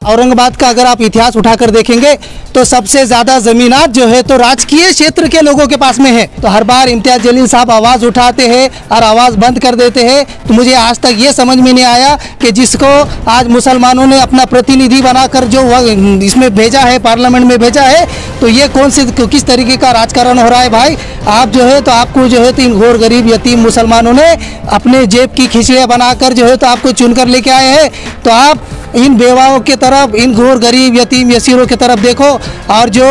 औरंगाबाद का अगर आप इतिहास उठाकर देखेंगे तो सबसे ज़्यादा ज़मीनात जो है तो राजकीय क्षेत्र के लोगों के पास में है। तो हर बार इम्तियाज़ जलील साहब आवाज़ उठाते हैं और आवाज़ बंद कर देते हैं। तो मुझे आज तक ये समझ में नहीं आया कि जिसको आज मुसलमानों ने अपना प्रतिनिधि बनाकर जो इसमें भेजा है, पार्लियामेंट में भेजा है, तो ये किस तरीके का राजकारण हो रहा है भाई। आप जो है तो आपको जो है तो इन घोर गरीब यतीम मुसलमानों ने अपने जेब की खिचड़ियाँ बनाकर जो है तो आपको चुनकर लेके आए हैं। तो आप इन बेवाओं की तरफ, इन घोर गरीब यतीम यसीरों की तरफ देखो। और जो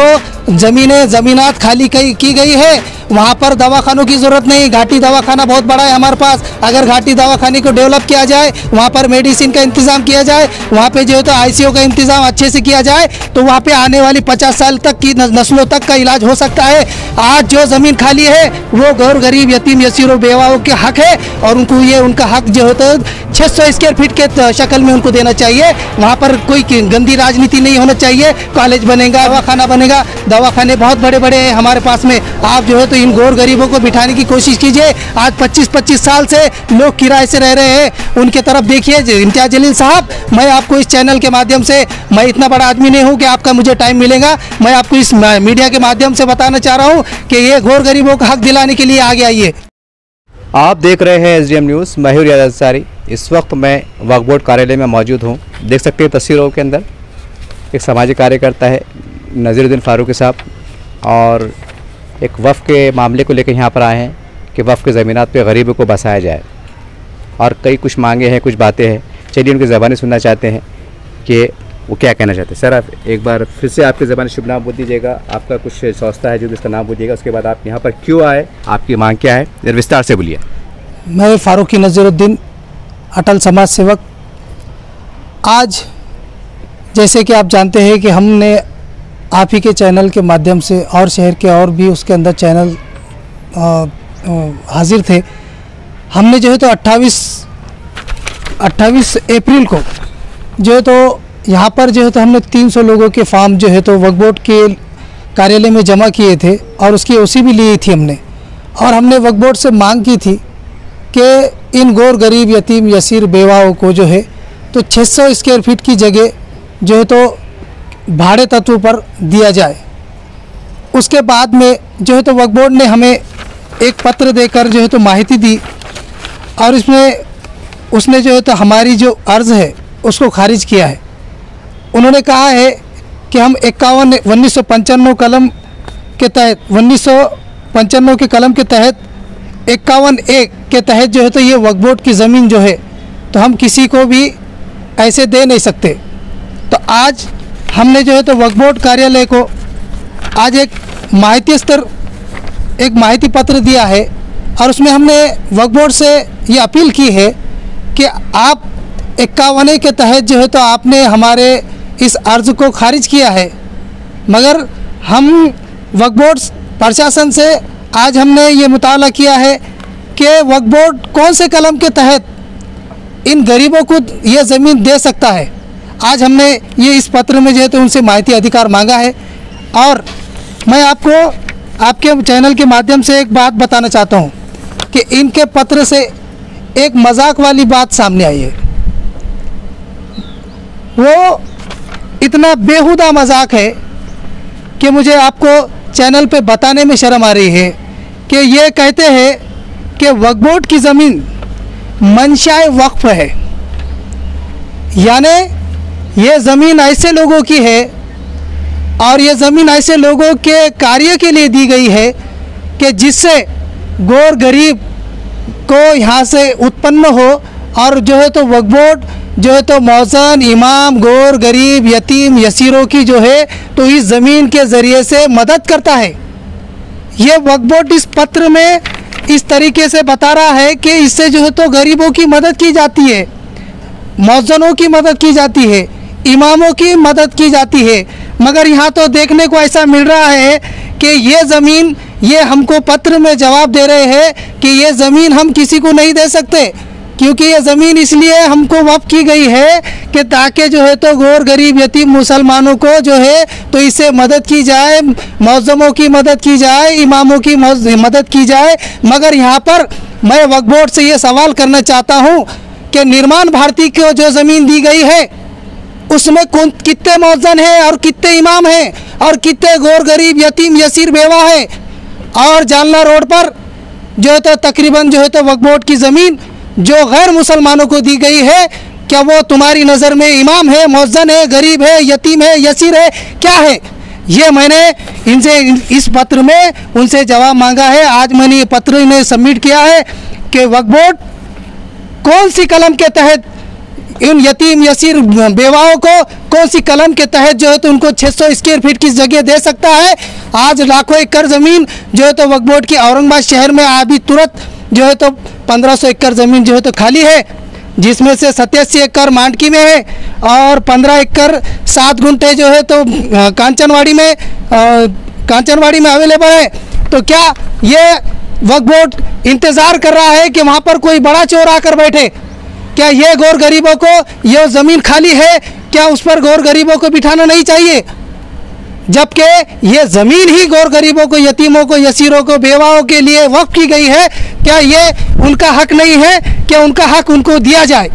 ज़मीनात खाली की गई है वहाँ पर दवाखानों की ज़रूरत नहीं। घाटी दवाखाना बहुत बड़ा है हमारे पास। अगर घाटी दवाखाने को डेवलप किया जाए, वहाँ पर मेडिसिन का इंतज़ाम किया जाए, वहाँ पे जो है तो ICU का इंतज़ाम अच्छे से किया जाए, तो वहाँ पे आने वाली 50 साल तक की नस्लों तक का इलाज हो सकता है। आज जो ज़मीन खाली है वो घोर गरीब यतीम यसीरों बेवाओं के हक है और उनको ये उनका हक जो है तो 600 स्क्वायर फीट के शक्ल में उनको देना चाहिए। वहाँ पर कोई गंदी राजनीति नहीं होना चाहिए। कॉलेज बनेगा, दवाखाना बनेगा, दवाखाने बहुत बड़े बड़े हैं हमारे पास में। आप जो है तो इन घोर गरीबों को बिठाने की कोशिश कीजिए। आज 25-25 साल से लोग किराए से रह रहे हैं, उनके तरफ देखिए। इम्तियाज़ जलील साहब, मैं आपको इस चैनल के माध्यम से, मैं इतना बड़ा आदमी नहीं हूँ कि आपका मुझे टाइम मिलेगा, मैं आपको इस मीडिया के माध्यम से बताना चाह रहा हूँ कि ये घोर गरीबों का हक दिलाने के लिए आगे आइए। आप देख रहे हैं SDM न्यूज़। मैं हूं रियाज अंसारी। इस वक्त मैं वक्फ बोर्ड कार्यालय में मौजूद हूं। देख सकते हैं तस्वीरों के अंदर एक सामाजिक कार्यकर्ता है नज़ीरुद्दीन फारूकी साहब, और एक वक्फ के मामले को लेकर यहाँ पर आए हैं कि वक्फ के ज़मीनात पे गरीबों को बसाया जाए, और कई कुछ मांगे हैं, कुछ बातें हैं। चलिए उनकी ज़बानी सुनना चाहते हैं कि वो क्या कहना चाहते हैं। सर, आप एक बार फिर से आपकी ज़बानी शुभ नाम बोल दीजिएगा, आपका कुछ संस्था है जो इसका नाम बोलिएगा, उसके बाद आप यहाँ पर क्यों आए, आपकी मांग क्या है, जरा विस्तार से बोलिए। मैं फारूकी नज़ीरुद्दीन, अटल समाज सेवक। आज जैसे कि आप जानते हैं कि हमने आप ही के चैनल के माध्यम से और शहर के और भी उसके अंदर चैनल हाजिर थे। हमने जो है तो 28 अप्रैल को जो है तो यहाँ पर जो है तो हमने 300 लोगों के फॉर्म जो है तो वक्फ बोर्ड के कार्यालय में जमा किए थे और उसकी OC भी ली थी हमने। और हमने वक्फ बोर्ड से मांग की थी कि इन घोर गरीब यतीम यसीर बेवाओं को जो है तो 600 स्क्वायर फीट की जगह जो है तो भाड़े तत्व पर दिया जाए। उसके बाद में जो है तो वक्फ बोर्ड ने हमें एक पत्र देकर जो है तो माहिती दी, और इसमें उसने जो है तो हमारी जो अर्ज़ है उसको खारिज किया है। उन्होंने कहा है कि हम 1995 कलम के तहत 1995 के कलम के तहत 51A के तहत जो है तो ये वक्फ बोर्ड की ज़मीन जो है तो हम किसी को भी ऐसे दे नहीं सकते। तो आज हमने जो है तो वक्फ बोर्ड कार्यालय को आज एक माहिती पत्र दिया है, और उसमें हमने वक्फ बोर्ड से ये अपील की है कि आप 51A के तहत जो है तो आपने हमारे इस अर्ज़ को खारिज किया है, मगर हम वक्फ बोर्ड प्रशासन से आज हमने ये मुताला किया है कि वक्फ बोर्ड कौन से कलम के तहत इन गरीबों को ये ज़मीन दे सकता है। आज हमने ये इस पत्र में जो है तो उनसे माहिती अधिकार मांगा है। और मैं आपको आपके चैनल के माध्यम से एक बात बताना चाहता हूँ कि इनके पत्र से एक मजाक वाली बात सामने आई है। वो इतना बेहुदा मजाक है कि मुझे आपको चैनल पे बताने में शर्म आ रही है कि ये कहते हैं कि वक्फ बोर्ड की ज़मीन मंशाए वक्फ है, यानी ये ज़मीन ऐसे लोगों की है और ये ज़मीन ऐसे लोगों के कार्य के लिए दी गई है कि जिससे घोर गरीब को यहाँ से उत्पन्न हो, और जो है तो वक्फ बोर्ड जो है तो मौज़न इमाम घोर गरीब यतीम यसीरों की जो है तो इस ज़मीन के ज़रिए से मदद करता है। ये वक्फ बोर्ड इस पत्र में इस तरीके से बता रहा है कि इससे जो है तो गरीबों की मदद की जाती है, मौज़नों की मदद की जाती है, इमामों की मदद की जाती है। मगर यहाँ तो देखने को ऐसा मिल रहा है कि ये ज़मीन, ये हमको पत्र में जवाब दे रहे हैं कि ये ज़मीन हम किसी को नहीं दे सकते, क्योंकि ये ज़मीन इसलिए हमको वक्फ की गई है कि ताकि जो है तो घोर गरीब यतीम मुसलमानों को जो है तो इससे मदद की जाए, मौज़मों की मदद की जाए, इमामों की मदद की जाए। मगर यहाँ पर मैं वक्फ बोर्ड से ये सवाल करना चाहता हूँ कि निर्माण भारती को जो ज़मीन दी गई है उसमें कितने मौजन हैं और कितने इमाम हैं और कितने गोर गरीब यतीम यसीर बेवा है। और जालना रोड पर जो है तो तकरीबन जो है तो वक्फ बोर्ड की ज़मीन जो गैर मुसलमानों को दी गई है, क्या वो तुम्हारी नज़र में इमाम है, मौजन है, गरीब है, यतीम है, यसीर है, क्या है? ये मैंने इनसे इस पत्र में उनसे जवाब मांगा है। आज मैंने ये पत्र इन्हें सबमिट किया है कि वक्फ बोर्ड कौन सी कलम के तहत इन यतीम यसीर बेवाओं को कौन सी कलम के तहत जो है तो उनको 600 स्क्वायर फीट की जगह दे सकता है। आज लाखों एकड़ ज़मीन जो है तो वक्फ बोर्ड की औरंगाबाद शहर में अभी तुरंत जो है तो 1500 एकड़ ज़मीन जो है तो खाली है, जिसमें से 87 एकड़ मांडकी में है और 15 एकड़ 7 गुंठे जो है तो कांचनवाड़ी में अवेलेबल है। तो क्या ये वक्फ बोर्ड इंतज़ार कर रहा है कि वहाँ पर कोई बड़ा चोर आकर बैठे? क्या ये गौर गरीबों को, ये ज़मीन खाली है, क्या उस पर गौर गरीबों को बिठाना नहीं चाहिए? जबकि ये ज़मीन ही गौर गरीबों को, यतीमों को, यसीरों को, बेवाओं के लिए वक्फ की गई है। क्या ये उनका हक नहीं है? क्या उनका हक उनको दिया जाए?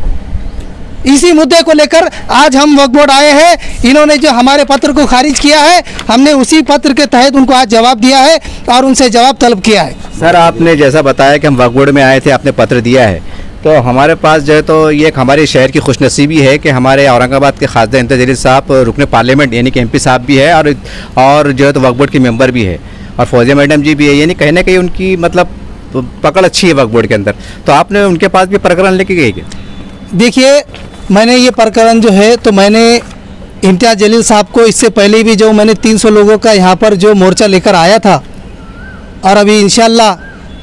इसी मुद्दे को लेकर आज हम वक्फ बोर्ड आए हैं। इन्होंने जो हमारे पत्र को खारिज किया है, हमने उसी पत्र के तहत उनको आज जवाब दिया है और उनसे जवाब तलब किया है। सर, आपने जैसा बताया कि हम वक्फ बोर्ड में आए थे, आपने पत्र दिया है, तो हमारे पास जो है तो ये एक हमारे शहर की खुशनसीबी है कि हमारे औरंगाबाद के खासदार इम्तियाज़ जलील साहब रुकन पार्लियामेंट यानी कि एमपी साहब भी है और जो है तो वक्फ बोर्ड के मेंबर भी है और फौजिया मैडम जी भी है, यानी कहीं ना कहीं उनकी मतलब पकड़ अच्छी है वक्फ बोर्ड के अंदर। तो आपने उनके पास भी प्रकरण लेके गए क्या? देखिए, मैंने ये प्रकरण जो है तो मैंने इम्तियाज़ जलील साहब को इससे पहले भी जो मैंने 300 लोगों का यहाँ पर जो मोर्चा लेकर आया था और अभी इंशाल्लाह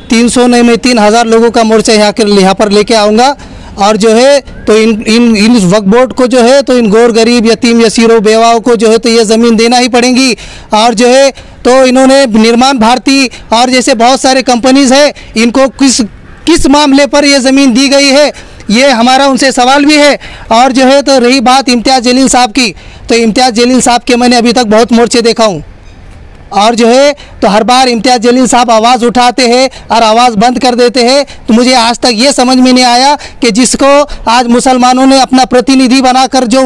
300 नहीं, मैं 3000 लोगों का मोर्चा यहाँ पर लेके आऊँगा। और जो है तो इन वक्फ बोर्ड को जो है तो इन गौर गरीब यतीम यसीरों बेवाओं को जो है तो ये ज़मीन देना ही पड़ेगी। और जो है तो इन्होंने निर्माण भारती और जैसे बहुत सारे कंपनीज़ है, इनको किस मामले पर ये ज़मीन दी गई है, ये हमारा उनसे सवाल भी है। और जो है तो रही बात इम्तियाज़ जलील साहब की, तो इम्तियाज़ जलील साहब के मैंने अभी तक बहुत मोर्चे देखा हूँ और जो है तो हर बार इम्तियाज़ जलील साहब आवाज़ उठाते हैं और आवाज़ बंद कर देते हैं। तो मुझे आज तक ये समझ में नहीं आया कि जिसको आज मुसलमानों ने अपना प्रतिनिधि बनाकर जो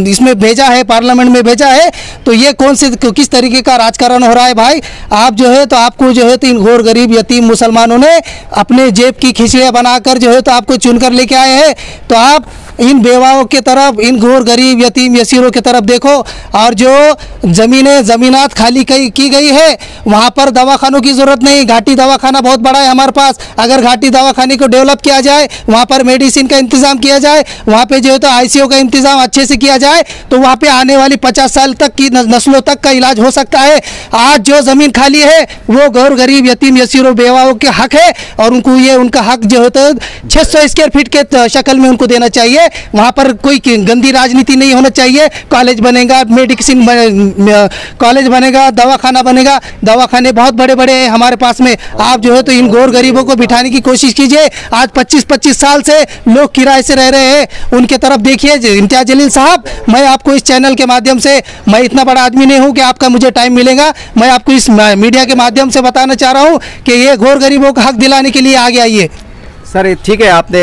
इसमें भेजा है, पार्लियामेंट में भेजा है, तो ये किस तरीके का राजकारण हो रहा है भाई? आप जो है तो आपको जो है तो इन गौर गरीब यतीम मुसलमानों ने अपने जेब की खिचड़ियाँ बनाकर जो है तो आपको चुन कर लेके आए हैं। तो आप इन बेवाओं के तरफ, इन गौर गरीब यतीम यसीरों की तरफ देखो। और जो ज़मीनात खाली की गई है, वहाँ पर दवाखानों की ज़रूरत नहीं। घाटी दवाखाना बहुत बड़ा है हमारे पास, अगर घाटी दवाखाने को डेवलप किया जाए, वहाँ पर मेडिसिन का इंतज़ाम किया जाए, वहाँ पे जो है तो ICU का इंतज़ाम अच्छे से किया जाए, तो वहाँ पे आने वाली 50 साल तक की नस्लों तक का इलाज हो सकता है। आज जो ज़मीन खाली है वो गौर गरीब यतीम यसीरों बेवाओं के हक है और उनको ये उनका हक जो है तो 600 स्क्वायर फीट के शक्ल में उनको देना चाहिए। वहाँ पर कोई गंदी राजनीति नहीं होना चाहिए। कॉलेज बनेगा, मेडिसिन कॉलेज बनेगा, दवाखाना बनेगा, दवाखाने बहुत बड़े बड़े हैं हमारे पास में। आप जो है तो इन गौर गरीबों को बिठाने की कोशिश कीजिए। आज 25-25 साल से लोग किराए से रह रहे हैं, उनके तरफ देखिए। इम्तियाज़ जलील साहब, मैं आपको इस चैनल के माध्यम से, मैं इतना बड़ा आदमी नहीं हूँ कि आपका मुझे टाइम मिलेगा, मैं आपको इस मीडिया के माध्यम से बताना चाह रहा हूँ कि ये गौर गरीबों का हक दिलाने के लिए आगे आइए। सर ठीक है, आपने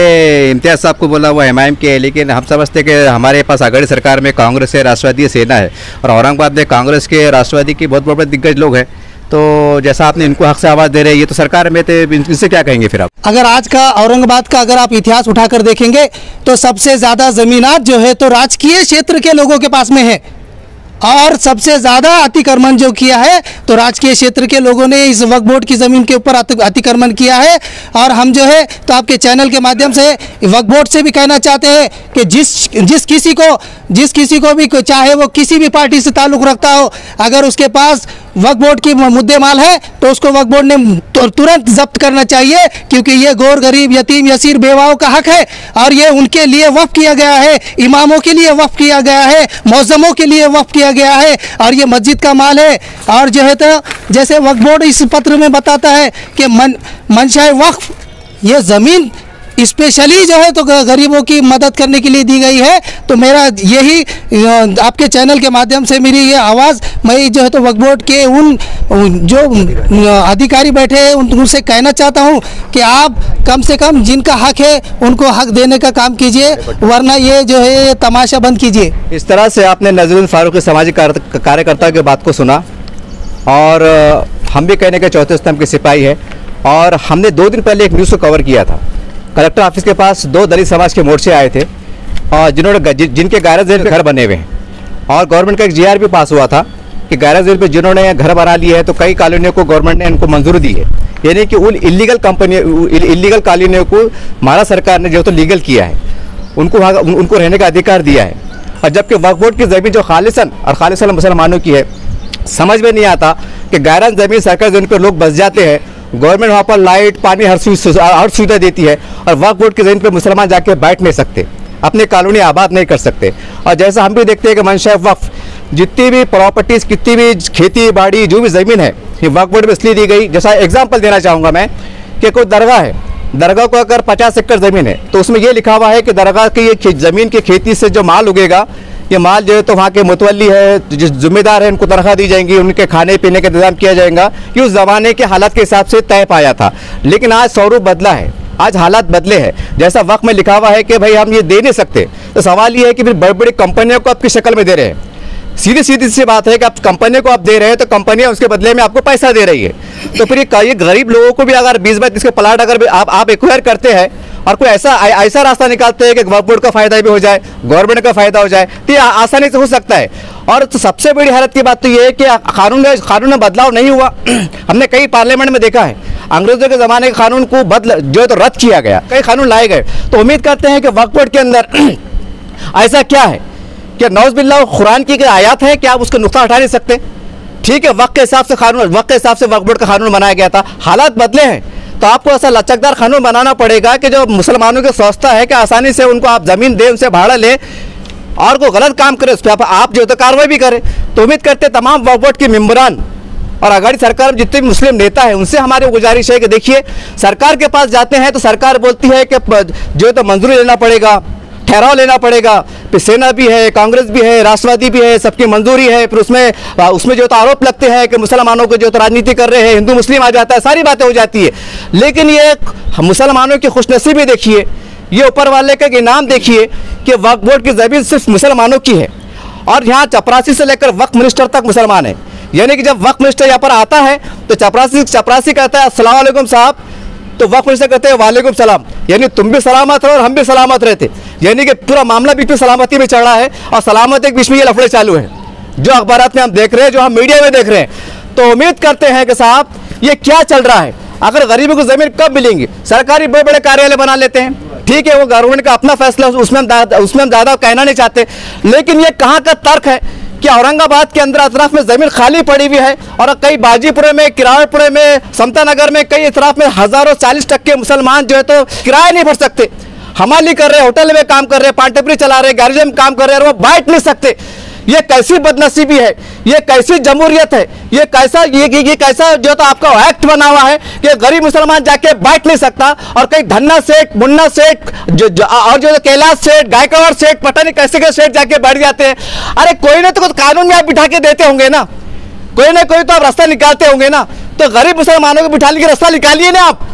इम्तियाज़ साहब को बोला वो एमआईएम के है, लेकिन हम समझते हैं कि हमारे पास अगली सरकार में कांग्रेस है, राष्ट्रवादी सेना है और औरंगाबाद में कांग्रेस के, राष्ट्रवादी के बहुत बड़े दिग्गज लोग हैं। तो जैसा आपने इनको हक से आवाज़ दे रहे हैं, ये तो सरकार में थे, इनसे क्या कहेंगे फिर आप? अगर आज का औरंगाबाद का अगर आप इतिहास उठाकर देखेंगे तो सबसे ज़्यादा ज़मीनात जो है तो राजकीय क्षेत्र के लोगों के पास में है और सबसे ज़्यादा अतिक्रमण जो किया है तो राजकीय क्षेत्र के लोगों ने इस वक्फ बोर्ड की ज़मीन के ऊपर अतिक्रमण किया है। और हम जो है तो आपके चैनल के माध्यम से वक्फ बोर्ड से भी कहना चाहते हैं कि जिस किसी को भी, चाहे वो किसी भी पार्टी से ताल्लुक़ रखता हो, अगर उसके पास वक्फ बोर्ड की मुद्दे माल है तो उसको वक्फ बोर्ड ने तुरंत जब्त करना चाहिए, क्योंकि ये गौर गरीब यतीम यसीर बेवाओं का हक है और ये उनके लिए वक्फ किया गया है, इमामों के लिए वक्फ किया गया है, मौज़मों के लिए वक्फ किया गया है और ये मस्जिद का माल है। और जो है तो जैसे वक्फ बोर्ड इस पत्र में बताता है कि मंशाए वक्फ, ये ज़मीन स्पेशली जो है तो गरीबों की मदद करने के लिए दी गई है। तो मेरा यही आपके चैनल के माध्यम से मेरी ये आवाज़ मैं जो है तो वक्फ बोर्ड के उन जो अधिकारी बैठे हैं उनसे कहना चाहता हूँ कि आप कम से कम जिनका हक है उनको हक देने का काम कीजिए, वरना ये जो है ये तमाशा बंद कीजिए। इस तरह से आपने नज़रुद्दीन फारूकी सामाजिक कार्यकर्ता की बात को सुना, और हम भी कहने के चौथे स्तंभ के सिपाही है। और हमने 2 दिन पहले एक न्यूज़ को कवर किया था। कलेक्टर ऑफिस के पास 2 दलित समाज के मोर्चे आए थे, और जिनके गैरज जेल पे घर बने हुए हैं, और गवर्नमेंट का एक GR भी पास हुआ था कि गैरज जेल पे जिन्होंने घर बना लिए है तो कई कॉलोनियों को गवर्नमेंट ने इनको मंजूरी दी है, यानी कि उन इलीगल कॉलोनियों को महाराष्ट्र सरकार ने जो तो लीगल किया है, उनको रहने का अधिकार दिया है। और जबकि वक्फ बोर्ड की ज़मीन जो खालिसन मुसलमानों की है, समझ में नहीं आता कि गैरज ज़मीन सरकारी ज़मीन पर लोग बस जाते हैं, गवर्नमेंट वहाँ पर लाइट पानी हर सुविधा देती है, और वक्फ बोर्ड की ज़मीन पर मुसलमान जाके बैठ नहीं सकते, अपनी कॉलोनी आबाद नहीं कर सकते। और जैसा हम भी देखते हैं कि मंशा वक्फ जितनी भी प्रॉपर्टीज़, कितनी भी खेती बाड़ी जो भी ज़मीन है, ये वक्फ बोर्ड में इसलिए दी गई। जैसा एग्जाम्पल देना चाहूँगा मैं कि कोई दरगाह है, दरगाह को अगर 50 एकड़ ज़मीन है तो उसमें ये लिखा हुआ है कि दरगाह की ये ज़मीन की खेती से जो माल उगेगा, ये माल जो है तो वहाँ के मुतवल्ली है, जो जिम्मेदार है, उनको तनख्वाह दी जाएंगी, उनके खाने पीने का इंतजाम किया जाएगा। ये उस ज़माने के हालात के हिसाब से तय पाया था, लेकिन आज स्वरूप बदला है, आज हालात बदले हैं। जैसा वक्त में लिखा हुआ है कि भाई हम ये दे नहीं सकते, तो सवाल ये है कि फिर बड़ी बड़ी कंपनियों को आपकी शक्ल में दे रहे हैं। सीधी सी बात है कि आप कंपनी को आप दे रहे हैं तो कंपनियां उसके बदले में आपको पैसा दे रही है। तो फिर ये गरीब लोगों को भी अगर 20 बाय 30 के प्लाट अगर आप एक्वायर करते हैं और कोई ऐसा रास्ता निकालते हैं कि वक्फ बोर्ड का फायदा भी हो जाए, गवर्नमेंट का फायदा हो जाए, तो ये आसानी से हो सकता है। और तो सबसे बड़ी हैरत की बात तो ये है कि कानून में बदलाव नहीं हुआ। हमने कई पार्लियामेंट में देखा है, अंग्रेजों के ज़माने के कानून को जो है तो रद्द किया गया, कई कानून लाए गए। तो उम्मीद करते हैं कि वक्फ बोर्ड के अंदर ऐसा क्या है कि नौज़बिल्लाह कुरान की आयत है कि आप उसका नुक्ता हटा नहीं सकते। ठीक है, वक्त के हिसाब से वक्फ बोर्ड का कानून बनाया गया था, हालात बदले हैं, तो आपको ऐसा लचकदार कानून बनाना पड़ेगा कि जो मुसलमानों की सोचता है कि आसानी से उनको आप ज़मीन दें, उनसे भाड़ा लें, और कोई गलत काम करे उस पर आप जो तो कार्रवाई भी करें। तो उम्मीद करते तमाम वक्फ बोर्ड के मेंबरान और आघाड़ी सरकार में जितने भी मुस्लिम नेता हैं उनसे हमारी गुजारिश है कि देखिए, सरकार के पास जाते हैं तो सरकार बोलती है कि जो तो मंजूरी लेना पड़ेगा, ठहराव लेना पड़ेगा, फिर सेना भी है, कांग्रेस भी है, राष्ट्रवादी भी है, सबकी मंजूरी है, फिर उसमें जो तो आरोप लगते हैं कि मुसलमानों को जो तो राजनीति कर रहे हैं, हिंदू मुस्लिम आ जाता है, सारी बातें हो जाती है। लेकिन ये मुसलमानों की खुशनसीबी देखिए, ये ऊपर वाले का इनाम देखिए कि वक्फ बोर्ड की ज़मीन सिर्फ मुसलमानों की है, और यहाँ चपरासी से लेकर वक्फ मिनिस्टर तक मुसलमान है। यानी कि जब वक्फ मिनिस्टर यहाँ पर आता है तो चपरासी कहता है अस्सलाम वालेकुम साहब, तो वक्फ मिनिस्टर कहते हैं वालेकुम सलाम, यानी तुम भी सलामत रहो और हम भी सलामत रहते। यानी कि पूरा मामला बीच में सलामती में चढ़ा है, और सलामती के बीच में ये लफड़े चालू है, जो अखबारात में हम देख रहे हैं, जो हम मीडिया में देख रहे हैं। तो उम्मीद करते हैं कि साहब ये क्या चल रहा है। अगर गरीबों को ज़मीन कब मिलेंगी? सरकारी बड़े बड़े कार्यालय बना लेते हैं, ठीक है, वो गवर्नमेंट का अपना फैसला, उसमें हम ज़्यादा कहना नहीं चाहते, लेकिन ये कहाँ का तर्क है कि औरंगाबाद के अंदर अतराफ में ज़मीन खाली पड़ी हुई है, और कई बाजीपुरे में, किराड़पुरे में, समता नगर में, कई अतराफ में हज़ारों 40% मुसलमान जो है तो किराया नहीं भर सकते, हमाली कर रहे हैं, होटल में काम कर रहे हैं, पानटपरी चला रहे हैं, गैरेज में काम कर रहे हैं, और वो बैठ नहीं सकते। ये कैसी बदनसीबी है, ये कैसी जमहूरियत है, ये कैसा जो तो आपका एक्ट बना हुआ है कि गरीब मुसलमान जाके बैठ नहीं सकता, और कई धन्ना सेठ, मुन्ना सेठ और जो कैलाश सेठ, गायकवाड़ सेठ, पता नहीं कैसे सेठ जाके बैठ जाते हैं। अरे कोई ना तो कुछ कानून में आप बिठा के देते होंगे ना, कोई ना कोई तो आप रास्ता निकालते होंगे ना, तो गरीब मुसलमानों को बिठाने की रास्ता निकालिए ना आप।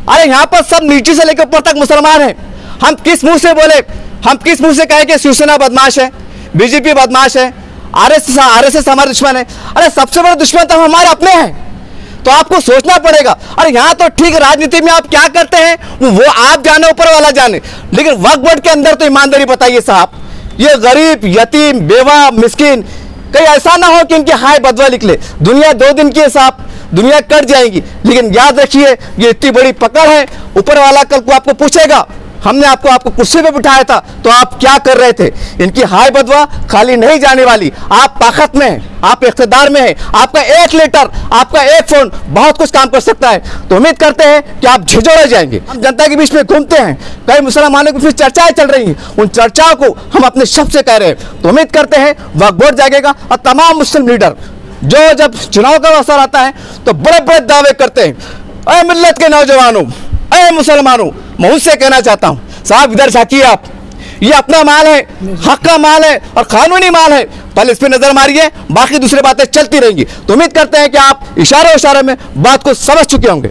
अरे यहाँ पर सब नीचे से लेकर ऊपर तक मुसलमान हैं, हम किस मुंह से बोले, हम किस मुंह से कहे कि शिवसेना बदमाश है, बीजेपी बदमाश है, आरएसएस हमारे दुश्मन है? अरे सबसे बड़े दुश्मन तो हमारे अपने हैं। तो आपको सोचना पड़ेगा। अरे यहाँ तो ठीक राजनीति में आप क्या करते हैं वो आप जाने, ऊपर वाला जाने, लेकिन वक्फ बोर्ड के अंदर तो ईमानदारी बताइए साहब, ये गरीब, यतीम, बेवा, मिस्किन, कहीं ऐसा ना हो कि इनके हाय बदवा निकले। दुनिया 2 दिन की है साहब, दुनिया कट जाएगी, लेकिन याद रखिए ये इतनी बड़ी पकड़ है, ऊपर वाला कल को आपको पूछेगा हमने आपको कुर्सी पे बिठाया था तो आप क्या कर रहे थे। इनकी हाय बदवा खाली नहीं जाने वाली। आप ताकत में हैं, आप इख्तिदार में हैं, आपका 1 लेटर, आपका 1 फोन बहुत कुछ काम कर सकता है। तो उम्मीद करते हैं कि आप झिझोड़े जाएंगे। हम जनता के बीच में घूमते हैं, कई मुसलमानों के बीच चर्चाएं चल रही हैं, उन चर्चाओं को हम अपने शब्द से कह रहे हैं। तो उम्मीद करते हैं वक्फ बोर्ड जागेगा, और तमाम मुस्लिम लीडर जो जब चुनाव का अवसर आता है तो बड़े बड़े दावे करते हैं, अरे मिल्लत के नौजवानों, ऐ मुसलमानों, मैं उनसे कहना चाहता हूँ, साहब इधर झांकिए आप, ये अपना माल है, हक का माल है और कानूनी माल है, पहले इस पर नजर मारिए, बाकी दूसरी बातें चलती रहेंगी। तो उम्मीद करते हैं कि आप इशारे में बात को समझ चुके होंगे।